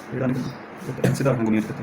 सीधा रखना गुनिया से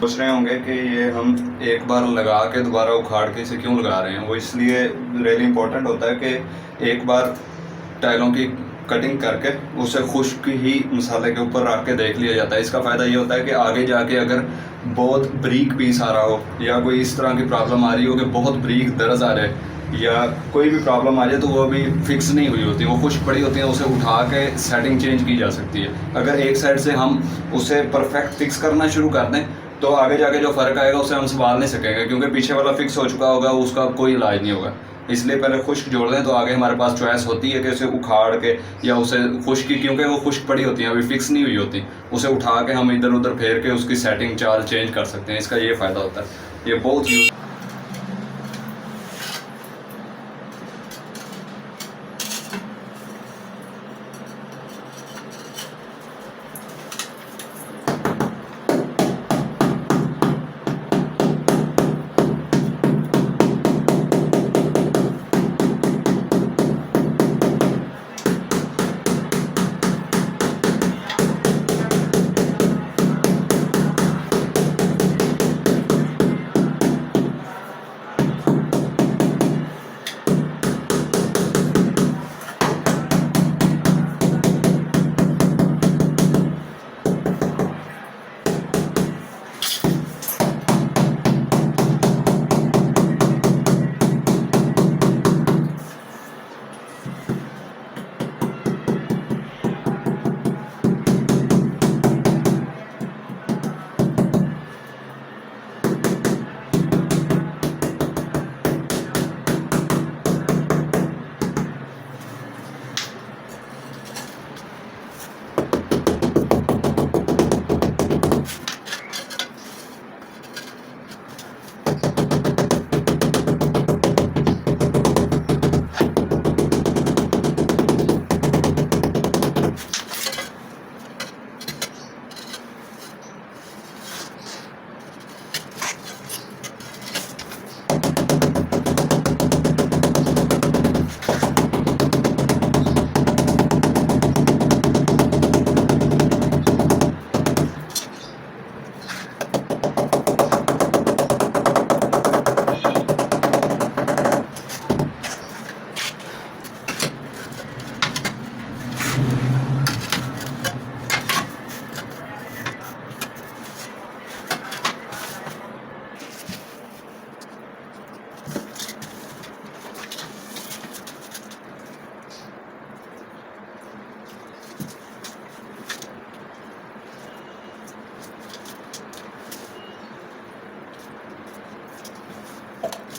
सोच रहे होंगे कि ये हम एक बार लगा के दोबारा उखाड़ के इसे क्यों लगा रहे हैं। वो इसलिए रियली इम्पोर्टेंट होता है कि एक बार टाइलों की कटिंग करके उसे खुश्क ही मसाले के ऊपर रख के देख लिया जाता है। इसका फ़ायदा ये होता है कि आगे जाके अगर बहुत ब्रीक पीस आ रहा हो या कोई इस तरह की प्रॉब्लम आ रही हो कि बहुत ब्रीक दर्ज आ रहा है या कोई भी प्रॉब्लम आ जाए तो वो अभी फिक्स नहीं हुई होती, वो खुश्क पड़ी होती है, उसे उठा के सेटिंग चेंज की जा सकती है। अगर एक साइड से हम उसे परफेक्ट फिक्स करना शुरू कर दें तो आगे जाके जो फ़र्क आएगा उसे हम संभाल नहीं सकेंगे, क्योंकि पीछे वाला फिक्स हो चुका होगा, उसका कोई इलाज नहीं होगा। इसलिए पहले खुश्क जोड़ दें तो आगे हमारे पास चॉइस होती है कि उसे उखाड़ के या उसे खुश्क की, क्योंकि वो खुश्क पड़ी होती हैं अभी फिक्स नहीं हुई होती, उसे उठा के हम इधर उधर फेर के उसकी सेटिंग चाल चेंज कर सकते हैं। इसका ये फ़ायदा होता है, ये बहुत यूज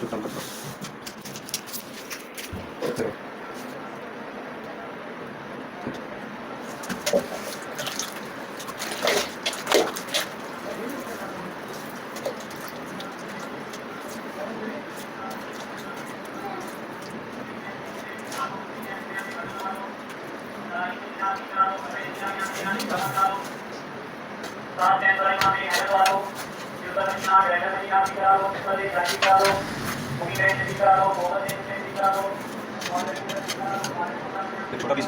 छोटा पीस